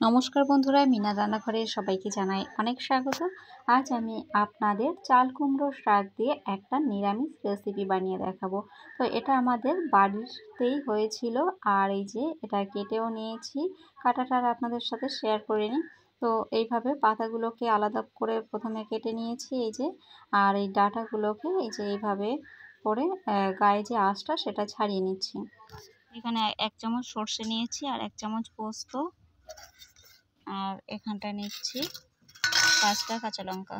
নমস্কার বন্ধুরা, মিনা রান্নাঘরে সবাইকে জানাই অনেক স্বাগত। আজ আমি আপনাদের চাল কুমড়ো শাক দিয়ে একটা নিরামিষ রেসিপি বানিয়ে দেখাবো। তো এটা আমাদের বাড়িতেই হয়েছিল, আর এই যে এটা কেটেও নিয়েছি। কাটাটা আপনাদের সাথে শেয়ার করে নিই। তো এইভাবে পাতাগুলোকে আলাদা করে প্রথমে কেটে নিয়েছি, এই যে। আর এই ডাঁটাগুলোকে এই যে এইভাবে করে গায়ে যে আঁশটা সেটা ছাড়িয়ে নিচ্ছি। এখানে 1 চামচ সর্ষে নিয়েছি আর 1 চামচ পোস্ত, আর এখানটা নিচ্ছি 5টা কাঁচা লঙ্কা।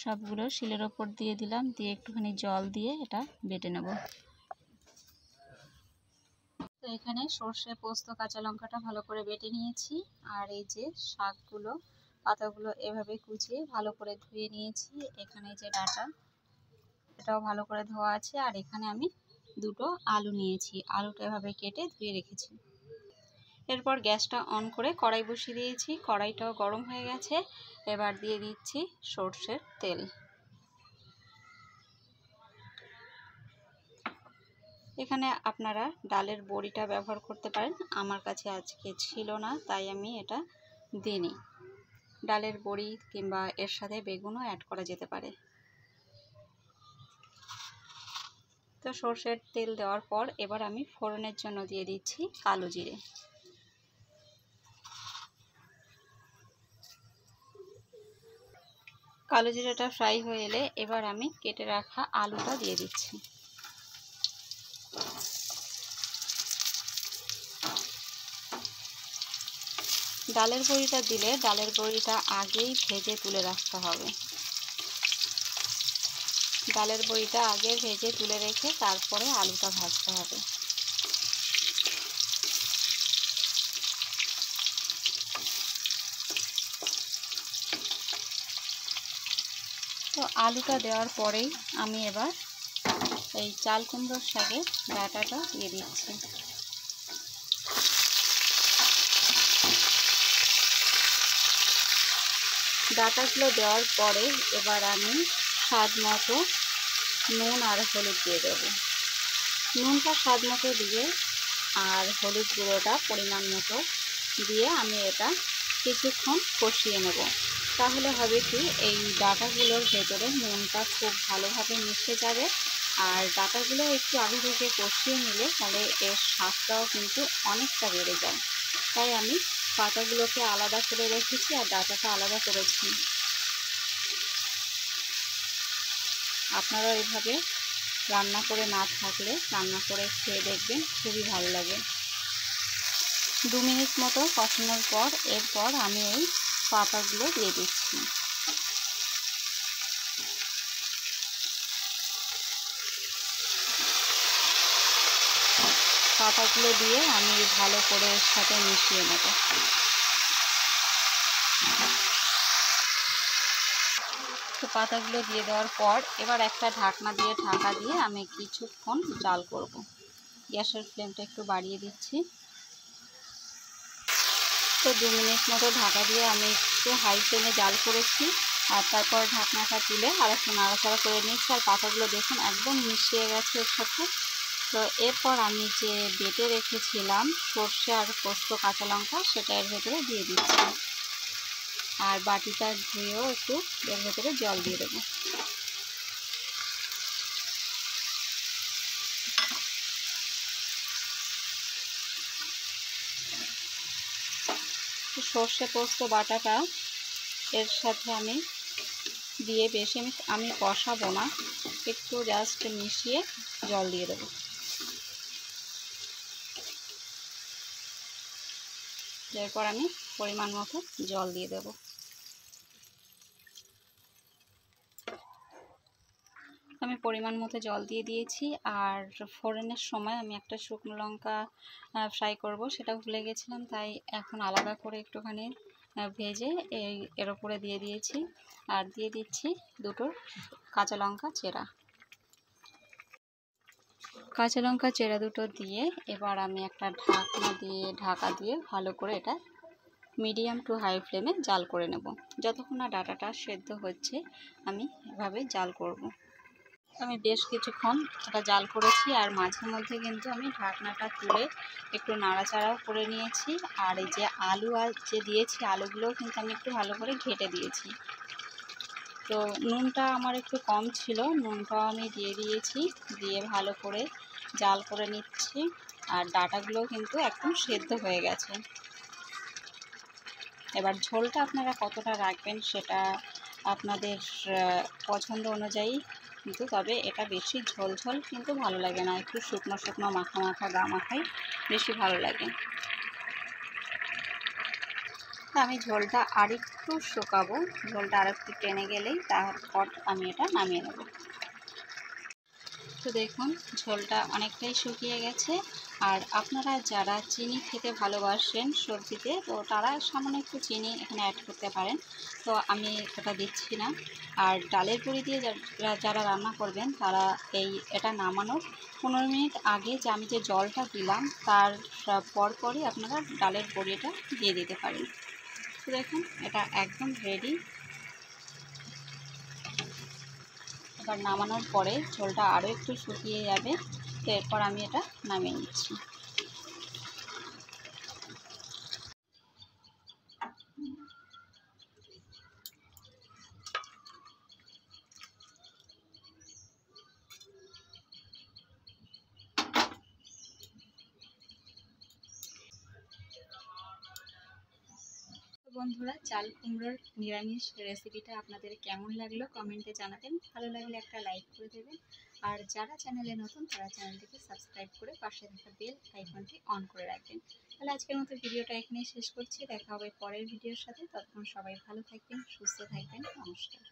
সবগুলো শিলের ওপর দিয়ে দিলাম, দিয়ে একটুখানি জল দিয়ে এটা বেটে নেব। তো এখানে সর্ষে, পোস্ত, কাঁচা লঙ্কাটা ভালো করে বেটে নিয়েছি। আর এই যে শাকগুলো, পাতাগুলো এভাবে কুচিয়ে ভালো করে ধুয়ে নিয়েছি। এখানে যে ডাঁটা, এটাও ভালো করে ধোয়া আছে। আর এখানে আমি 2টো আলু নিয়েছি, আলুটা এভাবে কেটে ধুয়ে রেখেছি। এরপর গ্যাসটা অন করে কড়াই বসিয়ে দিয়েছি, কড়াইটাও গরম হয়ে গেছে। এবার দিয়ে দিচ্ছি সর্ষের তেল। এখানে আপনারা ডালের বড়িটা ব্যবহার করতে পারেন, আমার কাছে আজকে ছিল না তাই আমি এটা দিইনি। ডালের বড়ি কিংবা এর সাথে বেগুনও অ্যাড করা যেতে পারে। তো সর্ষের তেল দেওয়ার পর এবার আমি ফোড়নের জন্য দিয়ে দিচ্ছি কালো জিরে। কালো জিরাটা ফ্রাই হয়ে এলে এবার আমি কেটে রাখা আলুটা দিয়ে দিচ্ছি। ডালের বড়িটা দিলে ডালের বড়িটা আগেই ভেজে তুলে রাখতে হবে। ডালের বড়িটা আগে ভেজে তুলে রেখে তারপরে আলুটা ভাজতে হবে। তো আলুটা দেওয়ার পরেই আমি এবার এই চাল কুমড়োর শাকের ডাঁটাটা দিয়ে দিচ্ছি। ডাঁটাগুলো দেওয়ার পরে এবার আমি স্বাদ মতো নুন আর হলুদ দিয়ে দেবো। নুনটা স্বাদ মতো দিয়ে আর হলুদ গুঁড়োটা পরিমাণ মতো দিয়ে আমি এটা কিছুক্ষণ কষিয়ে নেব। তাহলে হবে কি, এই ডাঁটাগুলোর ভেতরে নুনটা খুব ভালোভাবে মিশে যাবে। আর ডাঁটাগুলো একটু আগে থেকে কষিয়ে নিলে তাহলে এর স্বাদটাও কিন্তু অনেকটা বেড়ে যায়। তাই আমি পাতাগুলোকে আলাদা করে রেখেছি আর ডাঁটাটা আলাদা করেছি। আপনারা এইভাবে রান্না করে না থাকলে রান্না করে খেয়ে দেখবেন, খুবই ভালো লাগে। 2 মিনিট মতো কষানোর পর এরপর আমি এই পাতাগুলো দিয়ে দিচ্ছি। পাতাগুলো দিয়ে আমি ভালো করে এর সাথে মিশিয়ে নেব। তো পাতাগুলো দিয়ে দেওয়ার পর এবার একটা ঢাকনা দিয়ে ঢাকা দিয়ে আমি কিছুক্ষণ জাল করব। গ্যাসের ফ্লেমটা একটু বাড়িয়ে দিচ্ছি। তো 2 মিনিট মতো ঢাকা দিয়ে আমি একটু হাই ফ্লেমে জাল করেছি। আর তারপর ঢাকনাটা তুলে আর একটু নাড়াচাড়া করে নিচ্ছি। আর পাতাগুলো দেখুন একদম মিশিয়ে গেছে এর সাথে। তো এরপর আমি যে বেটে রেখেছিলাম সর্ষে আর পোস্ত, কাঁচা লঙ্কা, সেটা এর ভেতরে দিয়ে দিচ্ছি। আর বাটিটা ধুয়েও একটু এর ভেতরে জল দিয়ে দেবো। সর্ষে পোস্ত বাটাটা এর সাথে আমি দিয়ে বেশি আমি কষাবো না, একটু জাস্ট মিশিয়ে জল দিয়ে দেবো। এরপর আমি পরিমাণ মতো জল দিয়ে দেবো। আমি পরিমাণ মতো জল দিয়ে দিয়েছি। আর ফোড়নের সময় আমি একটা শুকনো লঙ্কা ফ্রাই করব, সেটা ভুলে গেছিলাম, তাই এখন আলাদা করে একটুখানি ভেজে এর ওপরে দিয়ে দিয়েছি। আর দিয়ে দিচ্ছি 2টো কাঁচা লঙ্কা চেরা। কাঁচা লঙ্কা চেরা 2টো দিয়ে এবার আমি একটা ঢাকা দিয়ে ভালো করে এটা মিডিয়াম টু হাই ফ্লেমে জাল করে নেব। যতক্ষণ না ডাঁটাটা সেদ্ধ হচ্ছে আমি এভাবে জাল করব। আমি বেশ কিছুক্ষণ এটা জাল করেছি, আর মাঝে মধ্যে কিন্তু আমি ঢাকনাটা তুলে একটু নাড়াচাড়াও করে নিয়েছি। আর এই যে আলু আর যে দিয়েছি, আলুগুলোও কিন্তু আমি একটু ভালো করে ঘেটে দিয়েছি। তো নুনটা আমার একটু কম ছিল, নুনটাও আমি দিয়ে দিয়েছি, দিয়ে ভালো করে জাল করে নিচ্ছি। আর ডাঁটাগুলোও কিন্তু একদম সেদ্ধ হয়ে গেছে। এবার ঝোলটা আপনারা কতটা রাখবেন সেটা আপনাদের পছন্দ অনুযায়ী, কিন্তু তবে এটা বেশি ঝোল ঝোল কিন্তু ভালো লাগে না, একটু শুকনো শুকনো মাখা মাখা গা মাখাই বেশি ভালো লাগে। আমি ঝোলটা আরেকটু শুকাবো, ঝোলটা আরেকটু টেনে গেলেই তারপর আমি এটা নামিয়ে নেব। তো দেখুন ঝোলটা অনেকটাই শুকিয়ে গেছে। আর আপনারা যারা চিনি খেতে ভালোবাসেন সবজিতে, তো তারা সামান্য একটু চিনি এখানে অ্যাড করতে পারেন, তো আমি এটা দিচ্ছি না। আর ডালের বড়ি দিয়ে যারা রান্না করবেন তারা এটা নামানোর 15 মিনিট আগে যে আমি যে জলটা দিলাম তার পরপরই আপনারা ডালের বড়িটা দিয়ে দিতে পারেন। তো দেখুন এটা একদম রেডি। এবার নামানোর পরে ঝোলটা আরও একটু শুকিয়ে যাবে, তো এরপর আমি এটা নামিয়ে নিচ্ছি। বন্ধুরা, চাল কুমড়োর নিরামিষ রেসিপিটা আপনাদের কেমন লাগলো কমেন্টে জানাবেন। ভালো লাগলে একটা লাইক করে দেবেন। আর যারা চ্যানেলে নতুন তারা চ্যানেলটিকে সাবস্ক্রাইব করে পাশে থাকা বেল আইকনটি অন করে রাখবেন। তাহলে আজকের মতো ভিডিওটা এখানেই শেষ করছি, দেখা হবে পরের ভিডিওর সাথে। ততক্ষণ সবাই ভালো থাকবেন, সুস্থ থাকবেন, নমস্কার।